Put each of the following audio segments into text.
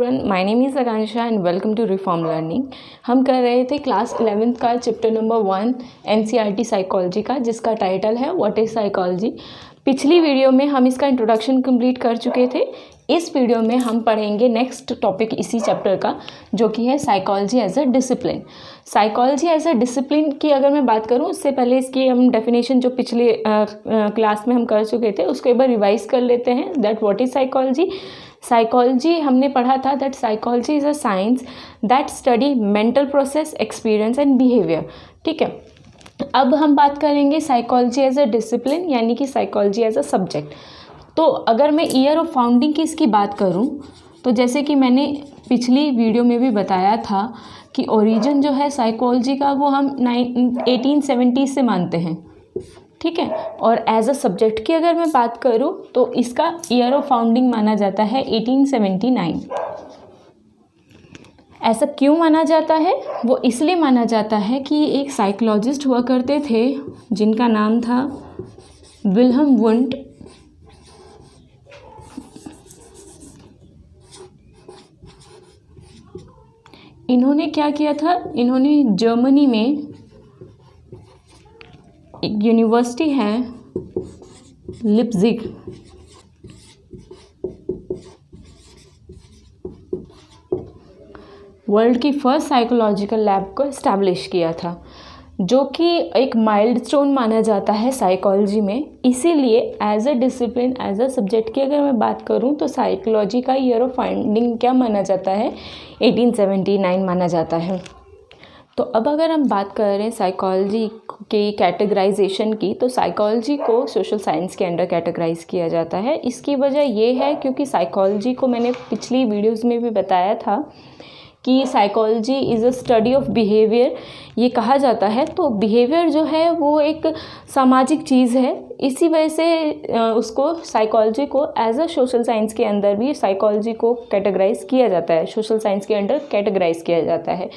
Everyone, my name is Akanksha and welcome to reform learning. हम कर रहे थे क्लास 11th का चैप्टर नंबर 1 एनसीईआरटी साइकोलॉजी का, जिसका टाइटल है व्हाट इज़ साइकोलॉजी। पिछली वीडियो में हम इसका इंट्रोडक्शन कंप्लीट कर चुके थे। इस वीडियो में हम पढ़ेंगे नेक्स्ट टॉपिक इसी चैप्टर का, जो कि है psychology as a discipline. Psychology as a discipline की अगर मैं बात करूं, उससे पहले इसकी हम डेफिनेशन जो पिछले क्लास में हम कर चुके थे उसको एक बार रिवाइज कर लेते हैं। That what is psychology. Psychology हमने पढ़ा था that psychology is a science that study mental process, experience and behaviour. ठीक है, अब हम बात करेंगे साइकोलॉजी एज अ डिसिप्लिन, यानी कि साइकोलॉजी एज अ सब्जेक्ट। तो अगर मैं ईयर ऑफ फाउंडिंग की इसकी बात करूं, तो जैसे कि मैंने पिछली वीडियो में भी बताया था कि ओरिजिन जो है साइकोलॉजी का वो हम 1870 से मानते हैं। ठीक है, और एज अ सब्जेक्ट की अगर मैं बात करूं तो इसका ईयर ऑफ फाउंडिंग माना जाता है 1879। ऐसा क्यों माना जाता है? वो इसलिए माना जाता है कि एक साइकोलॉजिस्ट हुआ करते थे जिनका नाम था विल्हेम वुंट। इन्होंने क्या किया था, इन्होंने जर्मनी में एक यूनिवर्सिटी है लिप्जिग, वर्ल्ड की फर्स्ट साइकोलॉजिकल लैब को इस्टेब्लिश किया था, जो कि एक माइलस्टोन माना जाता है साइकोलॉजी में। इसीलिए as a discipline, as a subject की अगर मैं बात करूं तो साइकोलॉजी का ईयर ऑफ फाउंडिंग क्या माना जाता है? 1879 माना जाता है। तो अब अगर हम बात कर रहे हैं साइकोलॉजी की कैटेगराइजेशन की, तो साइकोलॉजी को सोशल साइंस के अंडर कैटेगराइज किया जाता है। इसकी वजह ये है क्योंकि साइकोलॉजी को मैंने पिछली वीडियोज़ में भी बताया था कि psychology is a study of behaviour, ये कहा जाता है। तो बिहेवियर जो है वो एक सामाजिक चीज़ है, इसी वजह से उसको साइकोलॉजी को एज अ सोशल साइंस के अंदर भी साइकोलॉजी को कैटेगराइज किया जाता है, सोशल साइंस के अंडर कैटेगराइज किया जाता है।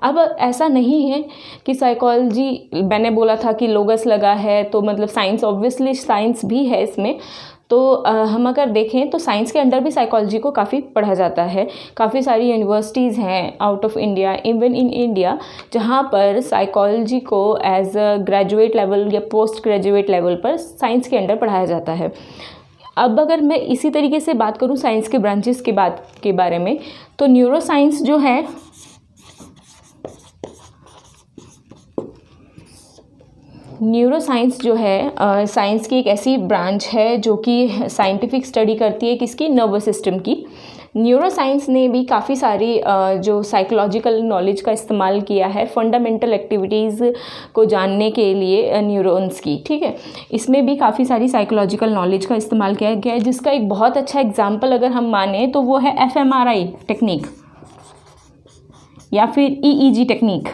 अब ऐसा नहीं है कि साइकोलॉजी, मैंने बोला था कि लोगस लगा है तो मतलब साइंस, ऑब्वियसली साइंस भी है इसमें। तो हम अगर देखें तो साइंस के अंडर भी साइकोलॉजी को काफ़ी पढ़ा जाता है। काफ़ी सारी यूनिवर्सिटीज़ हैं out of India, even in India, जहाँ पर साइकोलॉजी को एज अ ग्रेजुएट लेवल या पोस्ट ग्रेजुएट लेवल पर साइंस के अंडर पढ़ाया जाता है। अब अगर मैं इसी तरीके से बात करूँ साइंस के ब्रांचेस के बारे में, तो न्यूरो साइंस जो है, न्यूरो साइंस जो है साइंस की एक ऐसी ब्रांच है जो कि साइंटिफिक स्टडी करती है किसकी? नर्वस सिस्टम की। न्यूरो साइंस ने भी काफ़ी सारी जो साइकोलॉजिकल नॉलेज का इस्तेमाल किया है फंडामेंटल एक्टिविटीज़ को जानने के लिए न्यूरॉन्स की। ठीक है, इसमें भी काफ़ी सारी साइकोलॉजिकल नॉलेज का इस्तेमाल किया गया है, जिसका एक बहुत अच्छा एग्जाम्पल अगर हम माने तो वो है fMRI टेक्निक या फिर EEG टेक्निक।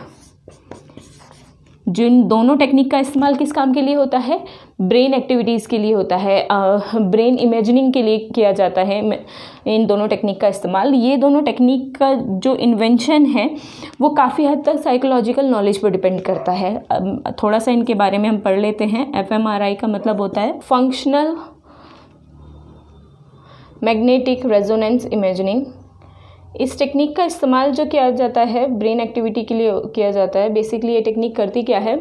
जिन दोनों टेक्निक का इस्तेमाल किस काम के लिए होता है? ब्रेन एक्टिविटीज़ के लिए होता है, ब्रेन इमेजिनिंग के लिए किया जाता है इन दोनों टेक्निक का इस्तेमाल। ये दोनों टेक्निक का जो इन्वेंशन है वो काफ़ी हद तक साइकोलॉजिकल नॉलेज पर डिपेंड करता है। थोड़ा सा इनके बारे में हम पढ़ लेते हैं। fMRI का मतलब होता है फंक्शनल मैग्नेटिक रेजोनेंस इमेजिनिंग। इस टेक्निक का इस्तेमाल जो किया जाता है ब्रेन एक्टिविटी के लिए किया जाता है। बेसिकली ये टेक्निक करती क्या है?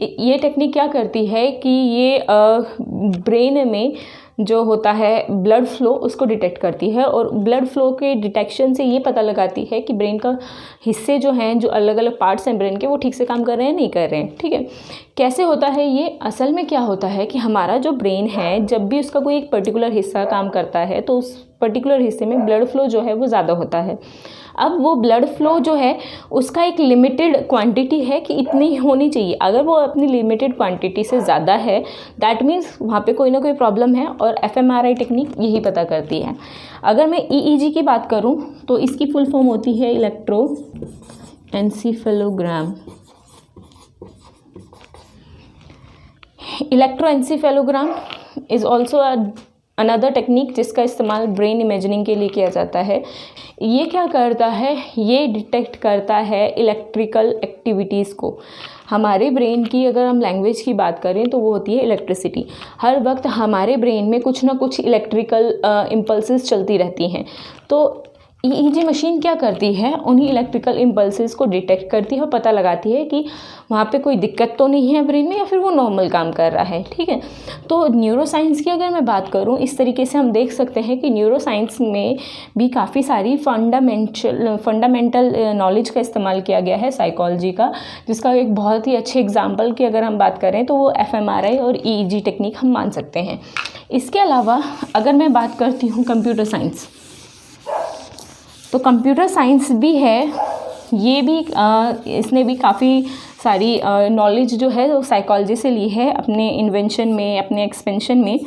ये टेक्निक क्या करती है कि ये ब्रेन में जो होता है ब्लड फ्लो, उसको डिटेक्ट करती है, और ब्लड फ्लो के डिटेक्शन से ये पता लगाती है कि ब्रेन का हिस्से जो हैं, जो अलग अलग पार्ट्स हैं ब्रेन के, वो ठीक से काम कर रहे हैं नहीं कर रहे हैं। ठीक है, कैसे होता है ये? असल में क्या होता है कि हमारा जो ब्रेन है, जब भी उसका कोई एक पर्टिकुलर हिस्सा काम करता है तो उस पर्टिकुलर हिस्से में ब्लड फ्लो जो है वो ज़्यादा होता है। अब वो ब्लड फ्लो जो है उसका एक लिमिटेड क्वांटिटी है कि इतनी होनी चाहिए। अगर वो अपनी लिमिटेड क्वांटिटी से ज़्यादा है, दैट मीन्स वहाँ पे कोई ना कोई प्रॉब्लम है, और fMRI टेक्निक यही पता करती है। अगर मैं EEG की बात करूँ तो इसकी फुल फॉर्म होती है electroencephalogram. Electroencephalogram is also another technique जिसका इस्तेमाल ब्रेन इमेजिनिंग के लिए किया जाता है। ये क्या करता है? ये डिटेक्ट करता है इलेक्ट्रिकल एक्टिविटीज़ को। हमारे ब्रेन की अगर हम लैंग्वेज की बात करें तो वो होती है इलेक्ट्रिसिटी। हर वक्त हमारे ब्रेन में कुछ ना कुछ इलेक्ट्रिकल इम्पल्सेस चलती रहती हैं। तो ईईजी मशीन क्या करती है, उन्हीं इलेक्ट्रिकल इम्पल्सेस को डिटेक्ट करती है और पता लगाती है कि वहाँ पे कोई दिक्कत तो नहीं है ब्रेन में या फिर वो नॉर्मल काम कर रहा है। ठीक है, तो न्यूरोसाइंस की अगर मैं बात करूँ, इस तरीके से हम देख सकते हैं कि न्यूरोसाइंस में भी काफ़ी सारी फंडामेंटल नॉलेज का इस्तेमाल किया गया है साइकोलॉजी का, जिसका एक बहुत ही अच्छे एग्जाम्पल की अगर हम बात करें तो वो एफएमआरआई और ईईजी टेक्निक हम मान सकते हैं। इसके अलावा अगर मैं बात करती हूँ कंप्यूटर साइंस, तो कंप्यूटर साइंस भी है, ये भी इसने भी काफ़ी सारी नॉलेज जो है वो साइकोलॉजी से ली है अपने इन्वेंशन में, अपने एक्सपेंशन में।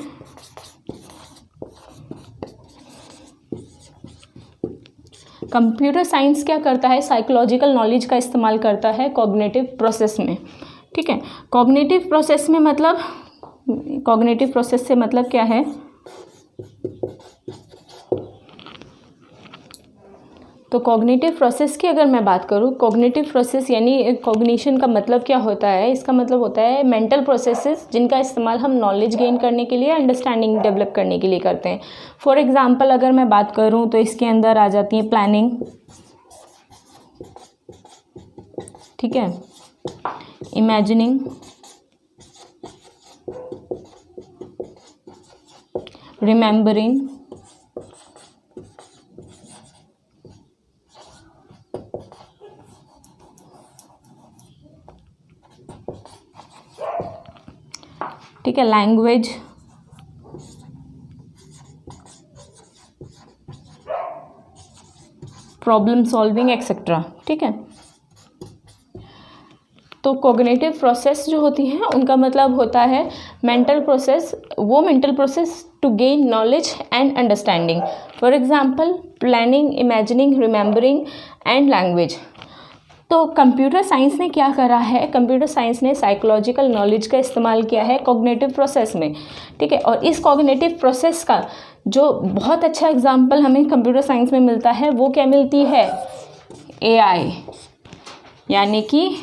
कंप्यूटर साइंस क्या करता है, साइकोलॉजिकल नॉलेज का इस्तेमाल करता है कॉग्निटिव प्रोसेस में। ठीक है, कॉग्निटिव प्रोसेस में मतलब, कॉग्निटिव प्रोसेस से मतलब क्या है, तो कॉग्निटिव प्रोसेस की अगर मैं बात करूँ, कॉग्निटिव प्रोसेस यानी कॉग्निशन का मतलब क्या होता है, इसका मतलब होता है मेंटल प्रोसेसेस जिनका इस्तेमाल हम नॉलेज गेन करने के लिए, अंडरस्टैंडिंग डेवलप करने के लिए करते हैं। फॉर एग्जांपल अगर मैं बात करूँ तो इसके अंदर आ जाती है प्लानिंग, ठीक है, इमेजिनिंग, रिमेंबरिंग, ठीक है, लैंग्वेज, प्रॉब्लम सॉल्विंग एक्सेट्रा। ठीक है, तो कॉग्निटिव प्रोसेस जो होती हैं उनका मतलब होता है मेंटल प्रोसेस, वो mental process to gain knowledge and understanding. For example planning, imagining, remembering and language. तो कंप्यूटर साइंस ने क्या करा है, कंप्यूटर साइंस ने साइकोलॉजिकल नॉलेज का इस्तेमाल किया है कॉग्निटिव प्रोसेस में। ठीक है, और इस कॉग्निटिव प्रोसेस का जो बहुत अच्छा एग्जांपल हमें कंप्यूटर साइंस में मिलता है वो क्या मिलती है, एआई, यानी कि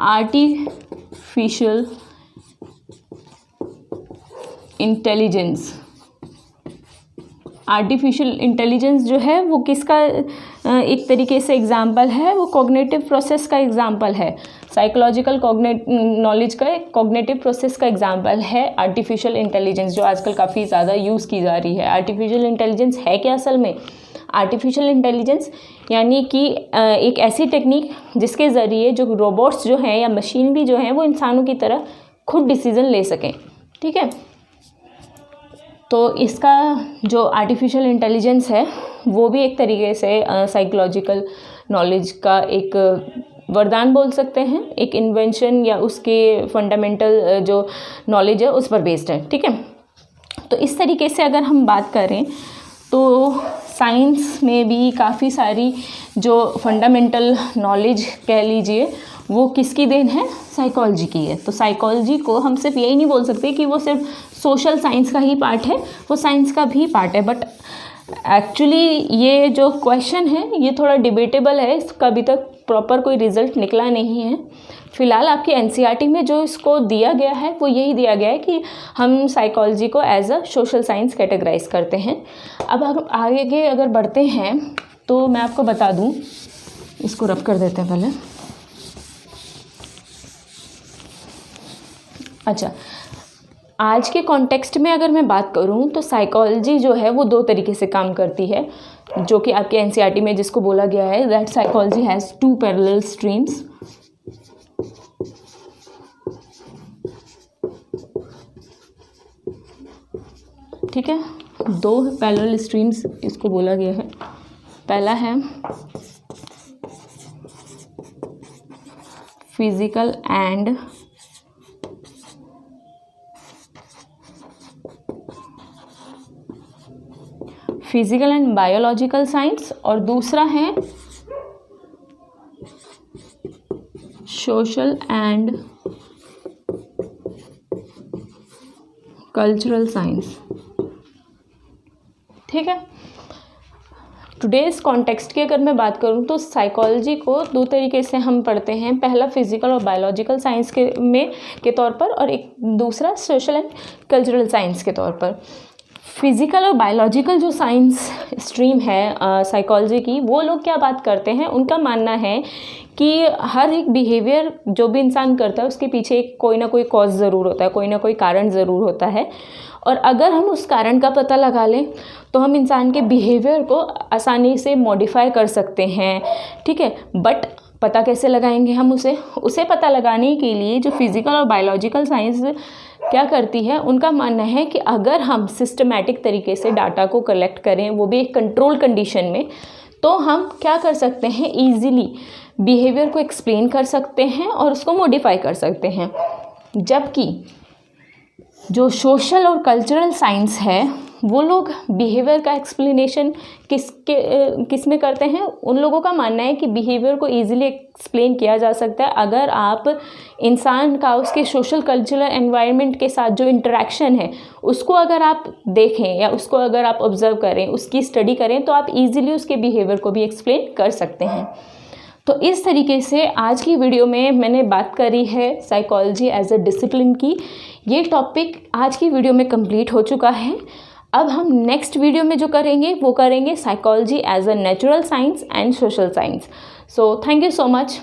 आर्टिफिशियल इंटेलिजेंस। आर्टिफिशियल इंटेलिजेंस जो है वो किसका एक तरीके से एग्जाम्पल है, वो कॉग्निटिव प्रोसेस का एग्जाम्पल है, साइकोलॉजिकल नॉलेज का एक कॉग्निटिव प्रोसेस का एग्जाम्पल है आर्टिफिशियल इंटेलिजेंस, जो आजकल काफ़ी ज़्यादा यूज़ की जा रही है। आर्टिफिशियल इंटेलिजेंस है क्या असल में, आर्टिफिशियल इंटेलिजेंस यानी कि एक ऐसी टेक्निक जिसके ज़रिए जो रोबोट्स जो हैं या मशीन भी जो हैं वो इंसानों की तरह खुद डिसीज़न ले सकें। ठीक है, तो इसका जो आर्टिफिशियल इंटेलिजेंस है वो भी एक तरीके से साइकोलॉजिकल नॉलेज का एक वरदान बोल सकते हैं, एक इन्वेंशन या उसके फंडामेंटल जो नॉलेज है उस पर बेस्ड है। ठीक है, तो इस तरीके से अगर हम बात करें तो साइंस में भी काफ़ी सारी जो फंडामेंटल नॉलेज कह लीजिए वो किसकी देन है, साइकोलॉजी की है। तो साइकोलॉजी को हम सिर्फ यही नहीं बोल सकते कि वो सिर्फ सोशल साइंस का ही पार्ट है, वो साइंस का भी पार्ट है। बट एक्चुअली ये जो क्वेश्चन है ये थोड़ा डिबेटेबल है, इसका अभी तक प्रॉपर कोई रिजल्ट निकला नहीं है। फ़िलहाल आपकी एनसीईआरटी में जो इसको दिया गया है वो यही दिया गया है कि हम साइकोलॉजी को as a social science categorize करते हैं। अब हम आगे अगर बढ़ते हैं तो मैं आपको बता दूं, इसको रफ कर देते हैं पहले। अच्छा, आज के कॉन्टेक्स्ट में अगर मैं बात करूं तो साइकोलॉजी जो है वो दो तरीके से काम करती है, जो कि आपके एनसीईआरटी में जिसको बोला गया है that psychology has two parallel streams. ठीक है, दो पैरेलल स्ट्रीम्स इसको बोला गया है। पहला है फिजिकल एंड बायोलॉजिकल साइंस और दूसरा है सोशल एंड कल्चरल साइंस। ठीक है, टुडेज़ कॉन्टेक्स्ट की अगर मैं बात करूँ तो साइकोलॉजी को दो तरीके से हम पढ़ते हैं, पहला फिजिकल और बायोलॉजिकल साइंस के तौर पर, और एक दूसरा सोशल एंड कल्चरल साइंस के तौर पर। फिज़िकल और बायोलॉजिकल जो साइंस स्ट्रीम है साइकोलॉजी की, वो लोग क्या बात करते हैं, उनका मानना है कि हर एक बिहेवियर जो भी इंसान करता है उसके पीछे एक कोई ना कोई कॉज ज़रूर होता है, कोई ना कोई कारण ज़रूर होता है, और अगर हम उस कारण का पता लगा लें तो हम इंसान के बिहेवियर को आसानी से मॉडिफाई कर सकते हैं, ठीक है। बट पता कैसे लगाएंगे हम उसे पता लगाने के लिए जो फिज़िकल और बायोलॉजिकल साइंस क्या करती है, उनका मानना है कि अगर हम सिस्टमैटिक तरीके से डाटा को कलेक्ट करें, वो भी एक कंट्रोल कंडीशन में, तो हम क्या कर सकते हैं, ईज़िली बिहेवियर को एक्सप्लेन कर सकते हैं और उसको मॉडिफाई कर सकते हैं। जबकि जो सोशल और कल्चरल साइंस है, वो लोग बिहेवियर का एक्सप्लेनेशन किस में करते हैं, उन लोगों का मानना है कि बिहेवियर को इजीली एक्सप्लेन किया जा सकता है अगर आप इंसान का उसके सोशल कल्चरल एनवायरनमेंट के साथ जो इंटरेक्शन है उसको अगर आप देखें या उसको अगर आप ऑब्जर्व करें, उसकी स्टडी करें, तो आप इजीली उसके बिहेवियर को भी एक्सप्लेन कर सकते हैं। तो इस तरीके से आज की वीडियो में मैंने बात करी है साइकोलॉजी एज अ डिसिप्लिन की। ये टॉपिक आज की वीडियो में कंप्लीट हो चुका है। अब हम नेक्स्ट वीडियो में जो करेंगे वो करेंगे psychology as a natural science and social science. So thank you so much.